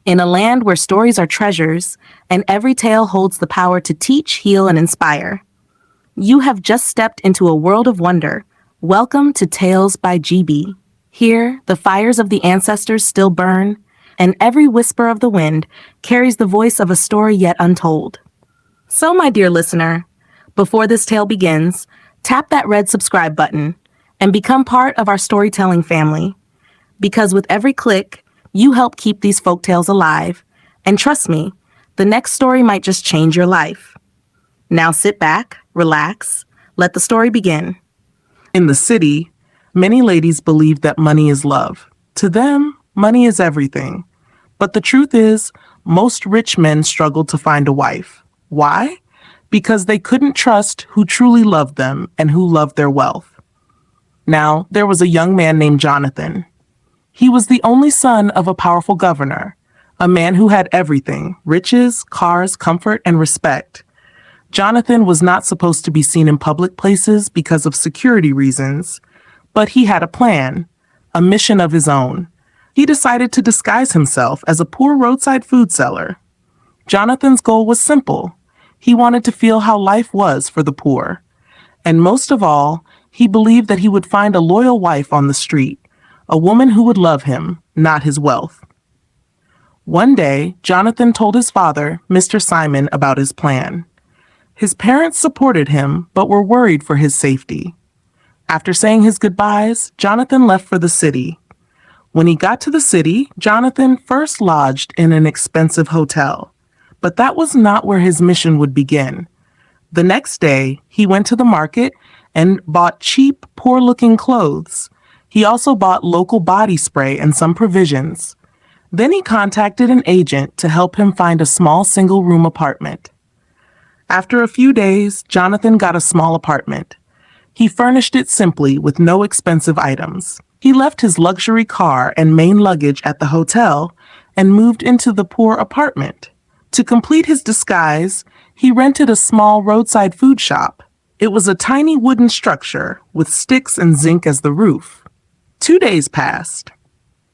In a land where stories are treasures, and every tale holds the power to teach, heal, and inspire. You have just stepped into a world of wonder. Welcome to Tales by GB. Here, the fires of the ancestors still burn, and every whisper of the wind carries the voice of a story yet untold. So, my dear listener, before this tale begins, tap that red subscribe button and become part of our storytelling family. Because with every click, you help keep these folktales alive. And trust me, the next story might just change your life. Now sit back, relax, let the story begin. In the city, many ladies believe that money is love. To them, money is everything. But the truth is, most rich men struggle to find a wife. Why? Because they couldn't trust who truly loved them and who loved their wealth. Now, there was a young man named Jonathan. He was the only son of a powerful governor, a man who had everything: riches, cars, comfort, and respect. Jonathan was not supposed to be seen in public places because of security reasons, but he had a plan, a mission of his own. He decided to disguise himself as a poor roadside food seller. Jonathan's goal was simple. He wanted to feel how life was for the poor. And most of all, he believed that he would find a loyal wife on the street, a woman who would love him, not his wealth. One day, Jonathan told his father, Mr. Simon, about his plan. His parents supported him, but were worried for his safety. After saying his goodbyes, Jonathan left for the city. When he got to the city, Jonathan first lodged in an expensive hotel. But that was not where his mission would begin. The next day, he went to the market and bought cheap, poor-looking clothes. He also bought local body spray and some provisions. Then he contacted an agent to help him find a small single-room apartment. After a few days, Jonathan got a small apartment. He furnished it simply with no expensive items. He left his luxury car and main luggage at the hotel and moved into the poor apartment. To complete his disguise, he rented a small roadside food shop. It was a tiny wooden structure with sticks and zinc as the roof. 2 days passed.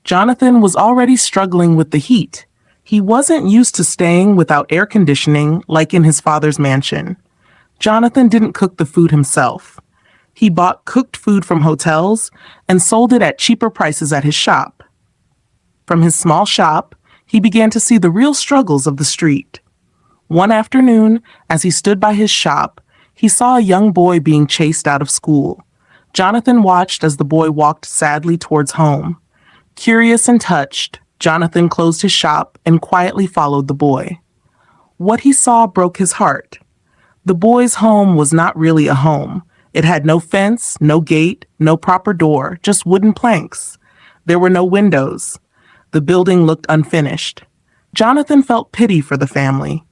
Jonathan was already struggling with the heat. He wasn't used to staying without air conditioning like in his father's mansion. Jonathan didn't cook the food himself. He bought cooked food from hotels and sold it at cheaper prices at his shop. From his small shop, he began to see the real struggles of the street. One afternoon, as he stood by his shop, he saw a young boy being chased out of school. Jonathan watched as the boy walked sadly towards home. Curious and touched, Jonathan closed his shop and quietly followed the boy. What he saw broke his heart. The boy's home was not really a home. It had no fence, no gate, no proper door, just wooden planks. There were no windows. The building looked unfinished. Jonathan felt pity for the family.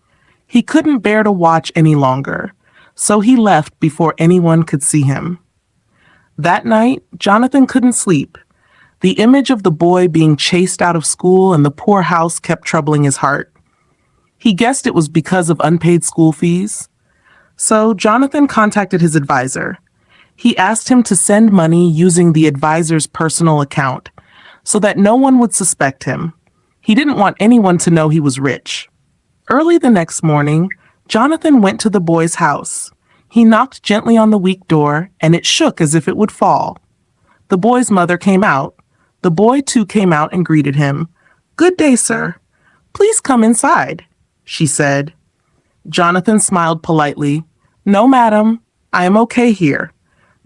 He couldn't bear to watch any longer, so he left before anyone could see him. That night, Jonathan couldn't sleep. The image of the boy being chased out of school and the poor house kept troubling his heart. He guessed it was because of unpaid school fees. So Jonathan contacted his advisor. He asked him to send money using the advisor's personal account so that no one would suspect him. He didn't want anyone to know he was rich. Early the next morning, Jonathan went to the boy's house. He knocked gently on the weak door, and it shook as if it would fall. The boy's mother came out. The boy, too, came out and greeted him. "Good day, sir. Please come inside," she said. Jonathan smiled politely. "No, madam. I am okay here."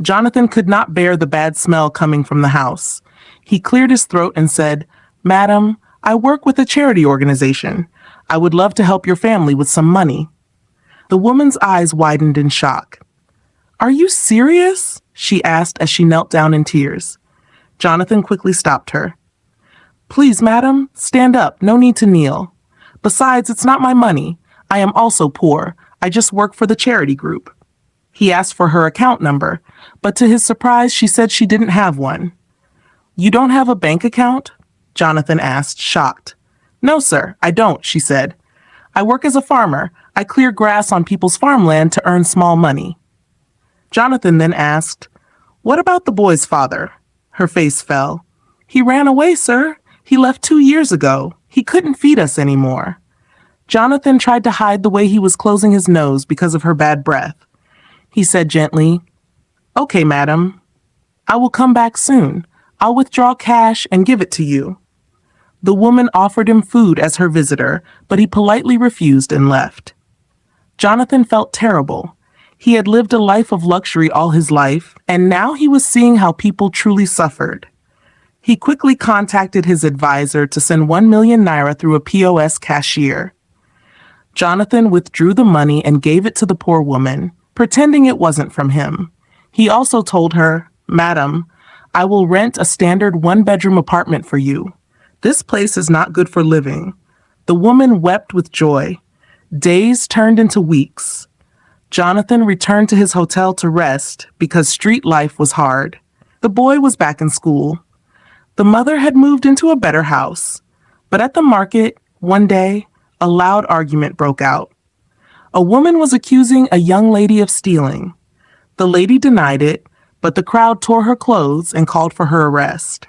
Jonathan could not bear the bad smell coming from the house. He cleared his throat and said, "Madam, I work with a charity organization. I would love to help your family with some money." The woman's eyes widened in shock. "Are you serious?" she asked as she knelt down in tears. Jonathan quickly stopped her. "Please, madam, stand up. No need to kneel. Besides, it's not my money. I am also poor. I just work for the charity group." He asked for her account number, but to his surprise, she said she didn't have one. "You don't have a bank account?" Jonathan asked, shocked. "No, sir, I don't," she said. "I work as a farmer. I clear grass on people's farmland to earn small money." Jonathan then asked, "What about the boy's father?" Her face fell. "He ran away, sir. He left 2 years ago. He couldn't feed us anymore. Jonathan tried to hide the way he was closing his nose because of her bad breath. He said gently, "Okay, madam. I will come back soon. I'll withdraw cash and give it to you." The woman offered him food as her visitor, but he politely refused and left. Jonathan felt terrible. He had lived a life of luxury all his life, and now he was seeing how people truly suffered. He quickly contacted his advisor to send 1 million naira through a POS cashier. Jonathan withdrew the money and gave it to the poor woman, pretending it wasn't from him. He also told her, "Madam, I will rent a standard one-bedroom apartment for you. This place is not good for living." The woman wept with joy. Days turned into weeks. Jonathan returned to his hotel to rest because street life was hard. The boy was back in school. The mother had moved into a better house. But at the market, one day, a loud argument broke out. A woman was accusing a young lady of stealing. The lady denied it, but the crowd tore her clothes and called for her arrest.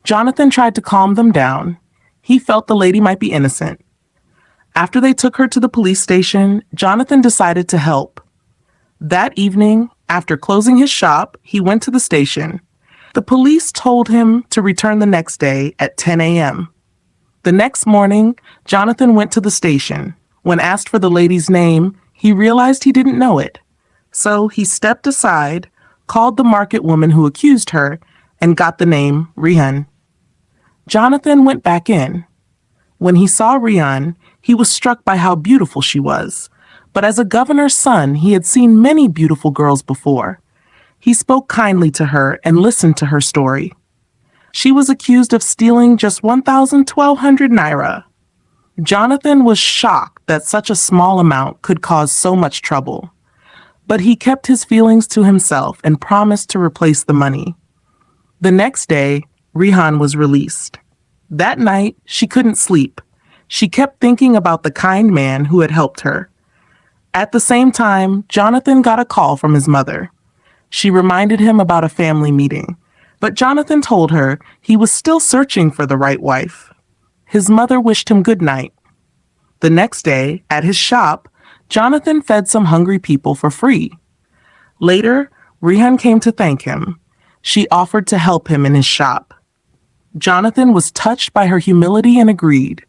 Jonathan tried to calm them down. He felt the lady might be innocent. After they took her to the police station, Jonathan decided to help. That evening, after closing his shop, he went to the station. The police told him to return the next day at 10 a.m. The next morning, Jonathan went to the station. When asked for the lady's name, he realized he didn't know it. So he stepped aside, called the market woman who accused her, and got the name Rhan. Jonathan went back in. When he saw Rhan, he was struck by how beautiful she was. But as a governor's son, he had seen many beautiful girls before. He spoke kindly to her and listened to her story. She was accused of stealing just 1,1200 naira. Jonathan was shocked that such a small amount could cause so much trouble. But he kept his feelings to himself and promised to replace the money. The next day, Rhan was released. That night, she couldn't sleep. She kept thinking about the kind man who had helped her. At the same time, Jonathan got a call from his mother. She reminded him about a family meeting, but Jonathan told her he was still searching for the right wife. His mother wished him good night. The next day, at his shop, Jonathan fed some hungry people for free. Later, Rhan came to thank him. She offered to help him in his shop. Jonathan was touched by her humility and agreed.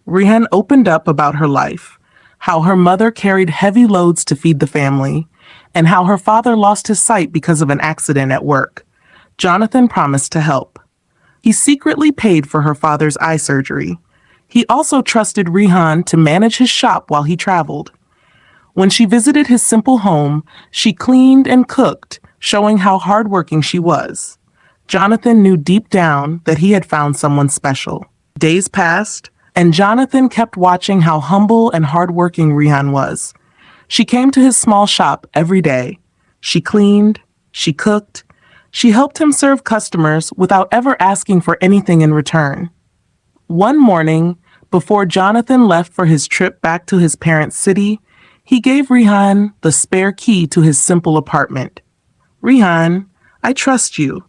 Rhan opened up about her life, how her mother carried heavy loads to feed the family, and how her father lost his sight because of an accident at work. Jonathan promised to help. He secretly paid for her father's eye surgery. He also trusted Rhan to manage his shop while he traveled. When she visited his simple home, she cleaned and cooked, showing how hardworking she was. Jonathan knew deep down that he had found someone special. Days passed, and Jonathan kept watching how humble and hardworking Rhan was. She came to his small shop every day. She cleaned, she cooked, she helped him serve customers without ever asking for anything in return. One morning, before Jonathan left for his trip back to his parents' city, he gave Rhan the spare key to his simple apartment. "Rhan, I trust you.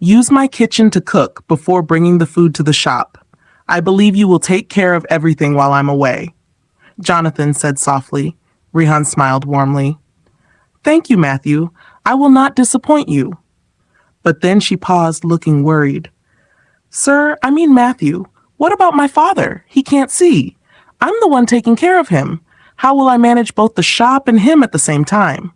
Use my kitchen to cook before bringing the food to the shop. I believe you will take care of everything while I'm away." Jonathan said softly. Rhan smiled warmly. "Thank you, Matthew. I will not disappoint you." But then she paused, looking worried. Matthew, what about my father? He can't see. I'm the one taking care of him. How will I manage both the shop and him at the same time?"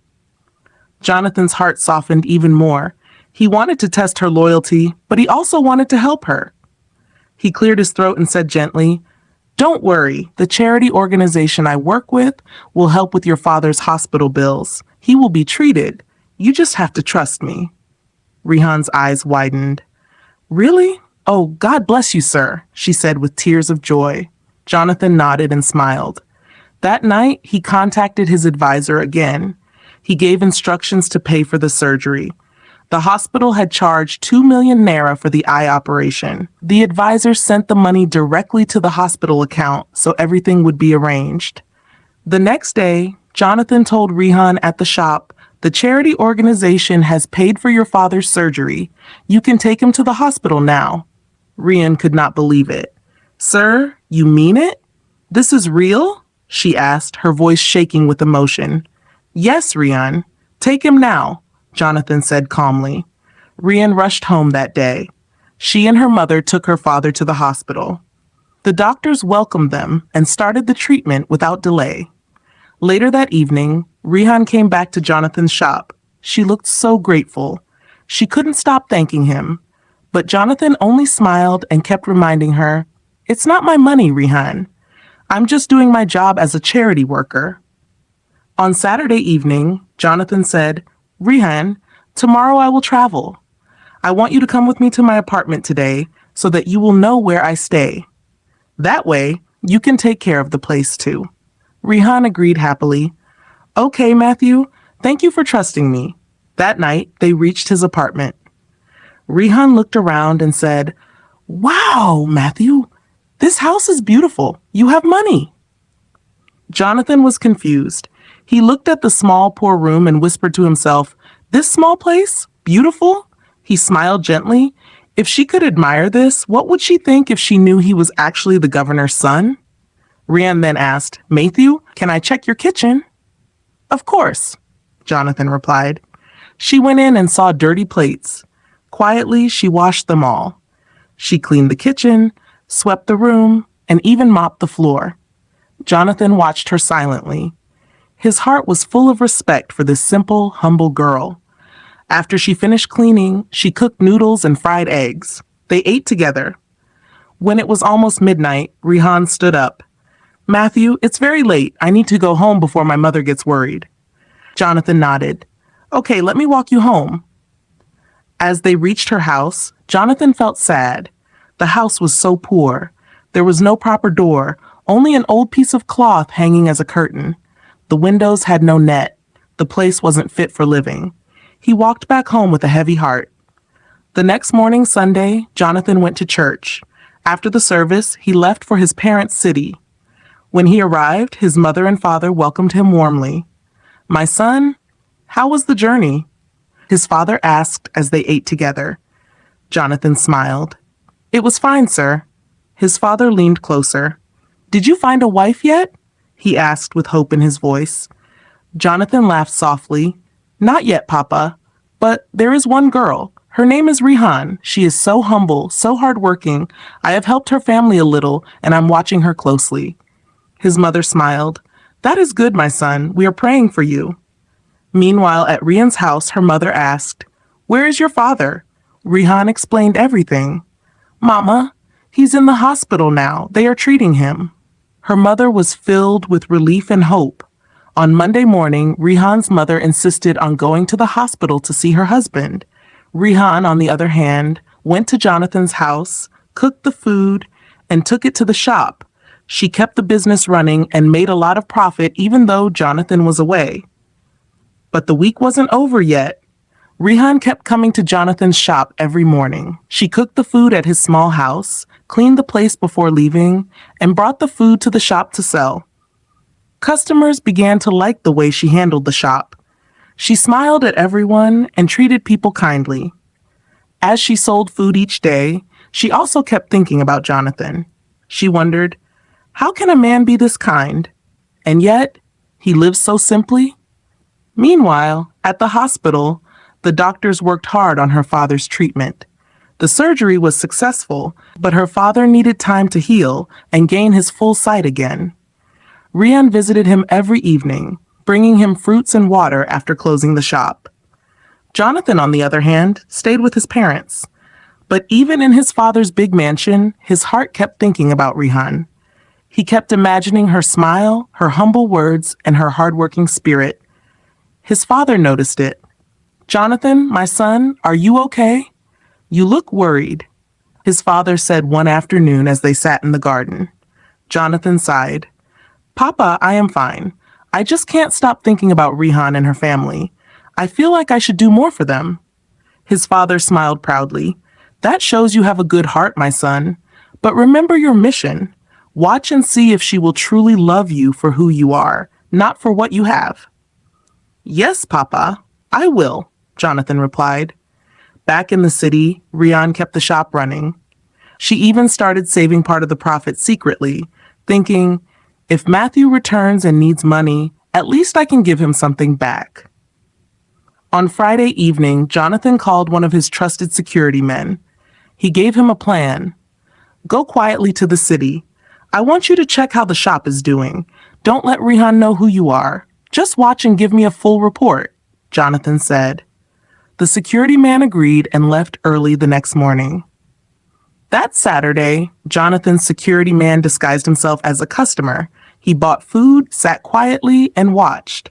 Jonathan's heart softened even more. He wanted to test her loyalty, but he also wanted to help her. He cleared his throat and said gently, "Don't worry, the charity organization I work with will help with your father's hospital bills. He will be treated. You just have to trust me." Rhan's eyes widened. "Really? Oh, God bless you, sir," she said with tears of joy. Jonathan nodded and smiled. That night, he contacted his advisor again. He gave instructions to pay for the surgery. The hospital had charged 2 million naira for the eye operation. The advisor sent the money directly to the hospital account so everything would be arranged. The next day, Jonathan told Rhan at the shop, "The charity organization has paid for your father's surgery. You can take him to the hospital now." Rhan could not believe it. Sir, you mean it? This is real? She asked, her voice shaking with emotion. Yes, Rhan. Take him now, Jonathan said calmly. Rhan rushed home that day. She and her mother took her father to the hospital. The doctors welcomed them and started the treatment without delay. Later that evening, Rhan came back to Jonathan's shop. She looked so grateful. She couldn't stop thanking him. But Jonathan only smiled and kept reminding her, It's not my money, Rhan. I'm just doing my job as a charity worker. On Saturday evening, Jonathan said, Rhan, tomorrow I will travel. I want you to come with me to my apartment today so that you will know where I stay. That way, you can take care of the place too. Rhan agreed happily. Okay, Matthew, thank you for trusting me. That night, they reached his apartment. Rhan looked around and said, Wow, Matthew, this house is beautiful. You have money. Jonathan was confused. He looked at the small, poor room and whispered to himself, This small place? Beautiful? He smiled gently. If she could admire this, what would she think if she knew he was actually the governor's son? Rhan then asked, Matthew, can I check your kitchen? Of course, Jonathan replied. She went in and saw dirty plates. Quietly, she washed them all. She cleaned the kitchen, swept the room, and even mopped the floor. Jonathan watched her silently. His heart was full of respect for this simple, humble girl. After she finished cleaning, she cooked noodles and fried eggs. They ate together. When it was almost midnight, Rhan stood up. Matthew, it's very late. I need to go home before my mother gets worried. Jonathan nodded. Okay, let me walk you home. As they reached her house, Jonathan felt sad. The house was so poor. There was no proper door, only an old piece of cloth hanging as a curtain. The windows had no net. The place wasn't fit for living. He walked back home with a heavy heart. The next morning, Sunday, Jonathan went to church. After the service, he left for his parents' city. When he arrived, his mother and father welcomed him warmly. My son, how was the journey? His father asked as they ate together. Jonathan smiled. It was fine, sir. His father leaned closer. Did you find a wife yet? He asked with hope in his voice. Jonathan laughed softly. Not yet, Papa. But there is one girl. Her name is Rhan. She is so humble, so hardworking. I have helped her family a little, and I'm watching her closely. His mother smiled. That is good, my son. We are praying for you. Meanwhile, at Rhan's house, her mother asked, Where is your father? Rhan explained everything. Mama, he's in the hospital now. They are treating him. Her mother was filled with relief and hope. On Monday morning, Rhan's mother insisted on going to the hospital to see her husband. Rhan, on the other hand, went to Jonathan's house, cooked the food, and took it to the shop. She kept the business running and made a lot of profit even though Jonathan was away. But the week wasn't over yet. Rhan kept coming to Jonathan's shop every morning. She cooked the food at his small house, cleaned the place before leaving, and brought the food to the shop to sell. Customers began to like the way she handled the shop. She smiled at everyone and treated people kindly. As she sold food each day, she also kept thinking about Jonathan. She wondered, how can a man be this kind? And yet, he lives so simply? Meanwhile, at the hospital, the doctors worked hard on her father's treatment. The surgery was successful, but her father needed time to heal and gain his full sight again. Rhan visited him every evening, bringing him fruits and water after closing the shop. Jonathan, on the other hand, stayed with his parents. But even in his father's big mansion, his heart kept thinking about Rhan. He kept imagining her smile, her humble words, and her hardworking spirit. His father noticed it. Jonathan, my son, are you okay? You look worried, his father said one afternoon as they sat in the garden. Jonathan sighed. Papa, I am fine. I just can't stop thinking about Rhan and her family. I feel like I should do more for them. His father smiled proudly. That shows you have a good heart, my son. But remember your mission. Watch and see if she will truly love you for who you are, not for what you have. Yes, Papa, I will, Jonathan replied. Back in the city, Rhan kept the shop running. She even started saving part of the profit secretly, thinking, if Matthew returns and needs money, at least I can give him something back. On Friday evening, Jonathan called one of his trusted security men. He gave him a plan. Go quietly to the city. I want you to check how the shop is doing. Don't let Rhan know who you are. Just watch and give me a full report, Jonathan said. The security man agreed and left early the next morning. That Saturday, Jonathan's security man disguised himself as a customer. He bought food, sat quietly, and watched.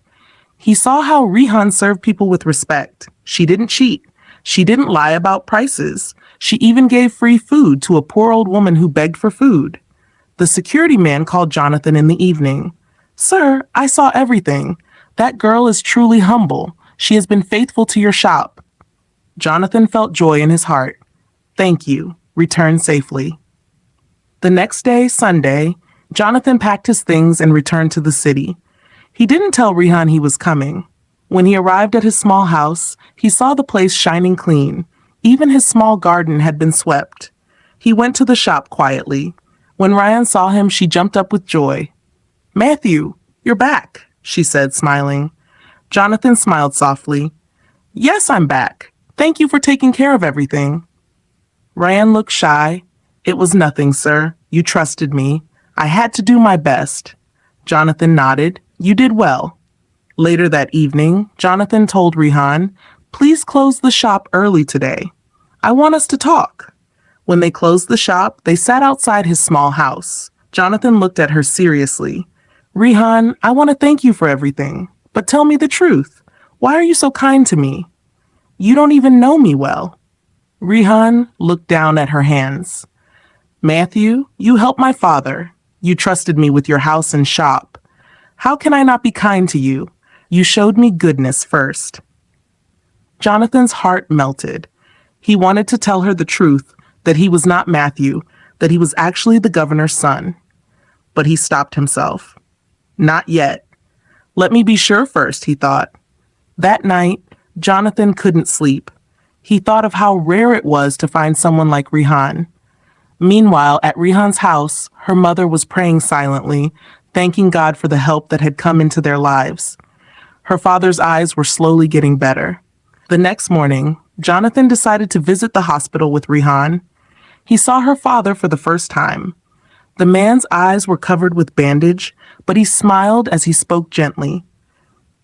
He saw how Rhan served people with respect. She didn't cheat. She didn't lie about prices. She even gave free food to a poor old woman who begged for food. The security man called Jonathan in the evening. Sir, I saw everything. That girl is truly humble. She has been faithful to your shop. Jonathan felt joy in his heart. Thank you. Return safely. The next day, Sunday, Jonathan packed his things and returned to the city. He didn't tell Rhan he was coming. When he arrived at his small house, he saw the place shining clean. Even his small garden had been swept. He went to the shop quietly. When Rhan saw him, she jumped up with joy. Matthew, you're back, she said, smiling. Jonathan smiled softly. Yes, I'm back. Thank you for taking care of everything. Rhan looked shy. It was nothing, sir. You trusted me. I had to do my best. Jonathan nodded. You did well. Later that evening, Jonathan told Rhan, please close the shop early today. I want us to talk. When they closed the shop, they sat outside his small house. Jonathan looked at her seriously. Rhan, I want to thank you for everything, but tell me the truth. Why are you so kind to me? You don't even know me well. Rhan looked down at her hands. Matthew, you helped my father. You trusted me with your house and shop. How can I not be kind to you? You showed me goodness first. Jonathan's heart melted. He wanted to tell her the truth, that he was not Matthew, that he was actually the governor's son. But he stopped himself. Not yet. Let me be sure first, he thought. That night, Jonathan couldn't sleep. He thought of how rare it was to find someone like Rhan. Meanwhile, at Rhan's house, her mother was praying silently, thanking God for the help that had come into their lives. Her father's eyes were slowly getting better. The next morning, Jonathan decided to visit the hospital with Rhan. He saw her father for the first time. The man's eyes were covered with bandage, but he smiled as he spoke gently.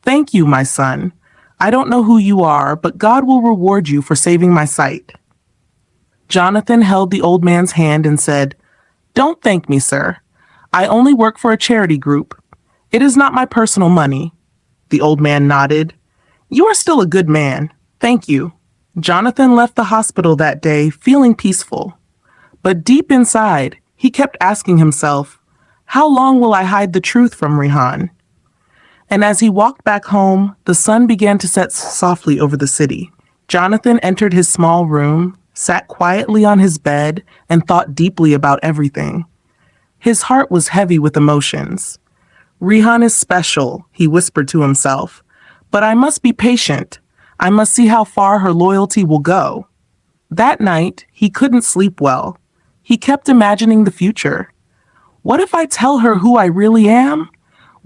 Thank you, my son. I don't know who you are, but God will reward you for saving my sight. Jonathan held the old man's hand and said, Don't thank me, sir. I only work for a charity group. It is not my personal money. The old man nodded. You are still a good man. Thank you. Jonathan left the hospital that day feeling peaceful. But deep inside, he kept asking himself, how long will I hide the truth from Rhan? And as he walked back home, the sun began to set softly over the city. Jonathan entered his small room, sat quietly on his bed, and thought deeply about everything. His heart was heavy with emotions. Rhan is special, he whispered to himself, but I must be patient. I must see how far her loyalty will go. That night, he couldn't sleep well. He kept imagining the future. What if I tell her who I really am?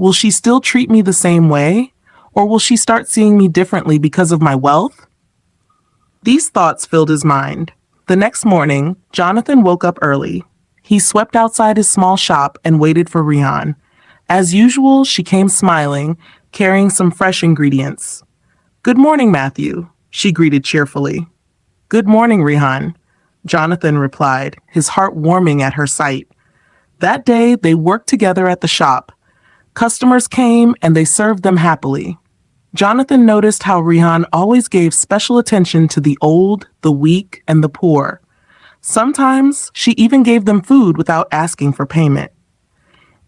Will she still treat me the same way? Or will she start seeing me differently because of my wealth? These thoughts filled his mind. The next morning, Jonathan woke up early. He swept outside his small shop and waited for Rhan. As usual, she came smiling, carrying some fresh ingredients. Good morning, Matthew, she greeted cheerfully. Good morning, Rhan, Jonathan replied, his heart warming at her sight. That day, they worked together at the shop. Customers came and they served them happily. Jonathan noticed how Rhan always gave special attention to the old, the weak, and the poor. Sometimes she even gave them food without asking for payment.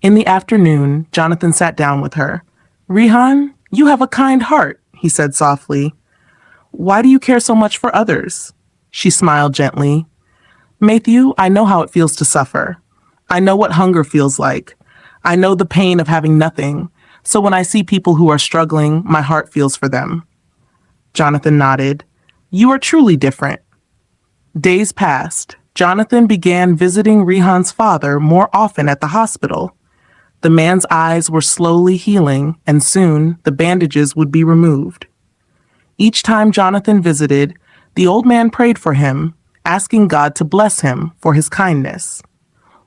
In the afternoon, Jonathan sat down with her. Rhan, you have a kind heart, he said softly. Why do you care so much for others? She smiled gently. Matthew, I know how it feels to suffer. I know what hunger feels like. I know the pain of having nothing. So when I see people who are struggling, my heart feels for them. Jonathan nodded. You are truly different. Days passed. Jonathan began visiting Rhan's father more often at the hospital. The man's eyes were slowly healing, and soon the bandages would be removed. Each time Jonathan visited, the old man prayed for him, asking God to bless him for his kindness.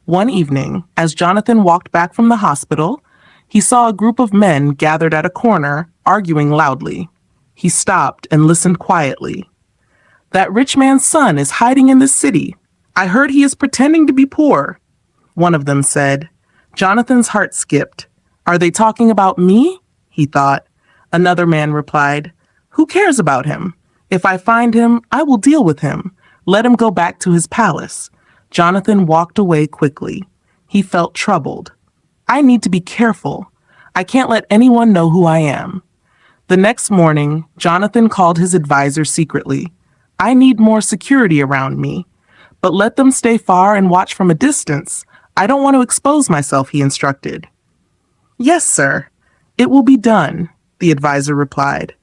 One evening, as Jonathan walked back from the hospital, he saw a group of men gathered at a corner, arguing loudly. He stopped and listened quietly. "That rich man's son is hiding in this city. I heard he is pretending to be poor," one of them said. Jonathan's heart skipped. "Are they talking about me?" he thought. Another man replied, "Who cares about him? If I find him, I will deal with him. Let him go back to his palace." Jonathan walked away quickly. He felt troubled. "I need to be careful. I can't let anyone know who I am." The next morning, Jonathan called his advisor secretly. "I need more security around me, but let them stay far and watch from a distance. I don't want to expose myself," he instructed. "Yes, sir. It will be done," the advisor replied.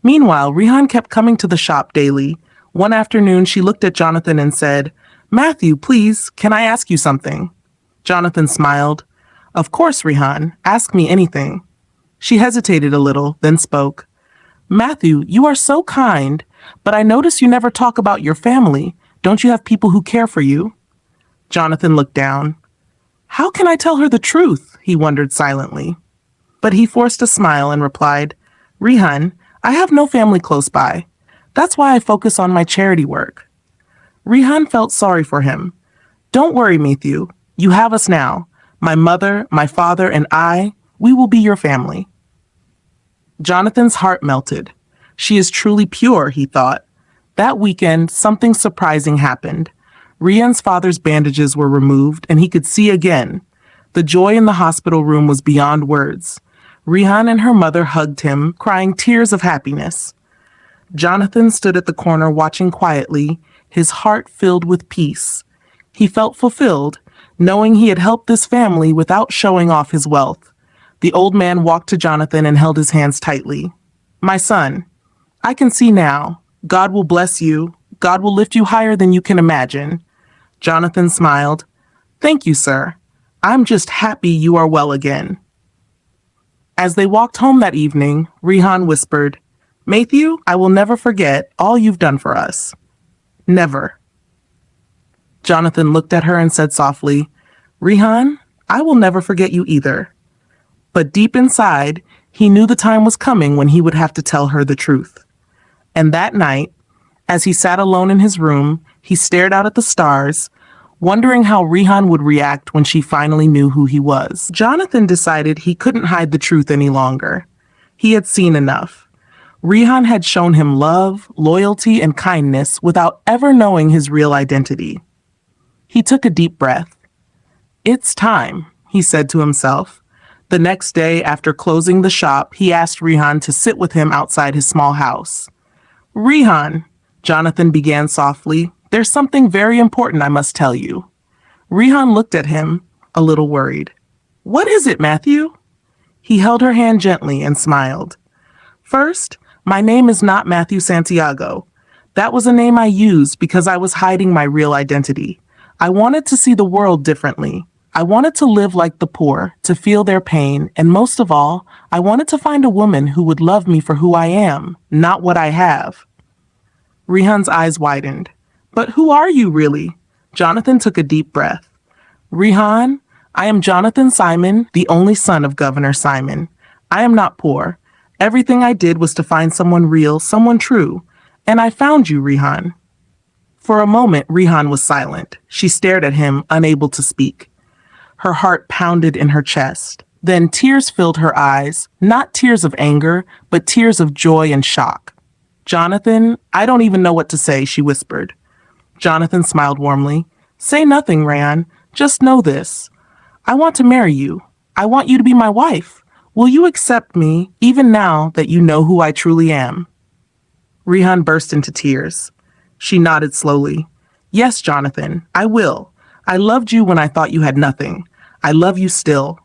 Meanwhile, Rhan kept coming to the shop daily. One afternoon, she looked at Jonathan and said, "Matthew, please, can I ask you something?" Jonathan smiled. "Of course, Rhan. Ask me anything." She hesitated a little, then spoke. "Matthew, you are so kind, but I notice you never talk about your family. Don't you have people who care for you?" Jonathan looked down. "How can I tell her the truth?" he wondered silently. But he forced a smile and replied, "Rhan, I have no family close by. That's why I focus on my charity work." Rhan felt sorry for him. "Don't worry, Matthew. You have us now. My mother, my father, and we will be your family." Jonathan's heart melted. She is truly pure, he thought. That weekend, something surprising happened. Rhan's father's bandages were removed, and he could see again. The joy in the hospital room was beyond words. Rhan and her mother hugged him, crying tears of happiness. Jonathan stood at the corner watching quietly, his heart filled with peace. He felt fulfilled, knowing he had helped this family without showing off his wealth. The old man walked to Jonathan and held his hands tightly. "My son, I can see now. God will bless you. God will lift you higher than you can imagine." Jonathan smiled. "Thank you, sir. I'm just happy you are well again." As they walked home that evening, Rhan whispered, "Matthew, I will never forget all you've done for us. Never." Jonathan looked at her and said softly, "Rhan, I will never forget you either." But deep inside, he knew the time was coming when he would have to tell her the truth. And that night, as he sat alone in his room, he stared out at the stars, wondering how Rhan would react when she finally knew who he was. Jonathan decided he couldn't hide the truth any longer. He had seen enough. Rhan had shown him love, loyalty, and kindness without ever knowing his real identity. He took a deep breath. "It's time," he said to himself. The next day, after closing the shop, he asked Rhan to sit with him outside his small house. "Rhan," Jonathan began softly, "there's something very important I must tell you." Rhan looked at him, a little worried. "What is it, Matthew?" He held her hand gently and smiled. "First, my name is not Matthew Santiago. That was a name I used because I was hiding my real identity. I wanted to see the world differently. I wanted to live like the poor, to feel their pain, and most of all, I wanted to find a woman who would love me for who I am, not what I have." Rhan's eyes widened. "But who are you, really?" Jonathan took a deep breath. "Rhan, I am Jonathan Simon, the only son of Governor Simon. I am not poor. Everything I did was to find someone real, someone true. And I found you, Rhan." For a moment, Rhan was silent. She stared at him, unable to speak. Her heart pounded in her chest. Then tears filled her eyes, not tears of anger, but tears of joy and shock. "Jonathan, I don't even know what to say," she whispered. Jonathan smiled warmly. "Say nothing, Rhan. Just know this. I want to marry you. I want you to be my wife. Will you accept me, even now that you know who I truly am?" Rhan burst into tears. She nodded slowly. "Yes, Jonathan, I will. I loved you when I thought you had nothing. I love you still."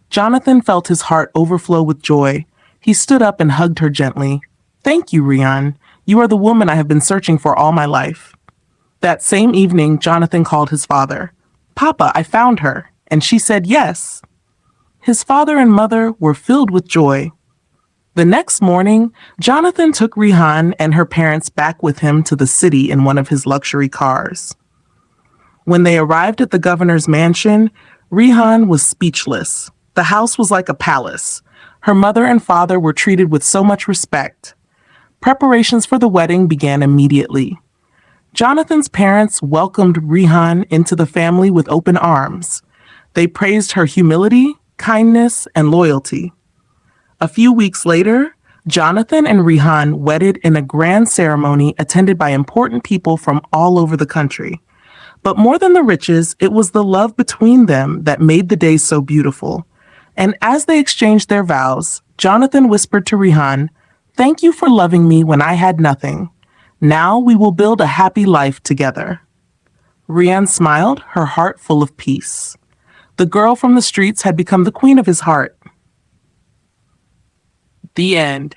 Jonathan felt his heart overflow with joy. He stood up and hugged her gently. "Thank you, Rhan. You are the woman I have been searching for all my life." That same evening, Jonathan called his father. Papa, I found her. And she said yes. His father and mother were filled with joy. The next morning, Jonathan took Rhan and her parents back with him to the city in one of his luxury cars. When they arrived at the governor's mansion, Rhan was speechless. The house was like a palace. Her mother and father were treated with so much respect. Preparations for the wedding began immediately. Jonathan's parents welcomed Rhan into the family with open arms. They praised her humility, kindness, and loyalty. A few weeks later, Jonathan and Rhan wedded in a grand ceremony attended by important people from all over the country. But more than the riches, it was the love between them that made the day so beautiful. And as they exchanged their vows, Jonathan whispered to Rhan, "Thank you for loving me when I had nothing. Now we will build a happy life together." Rhan smiled, her heart full of peace. The girl from the streets had become the queen of his heart. The end.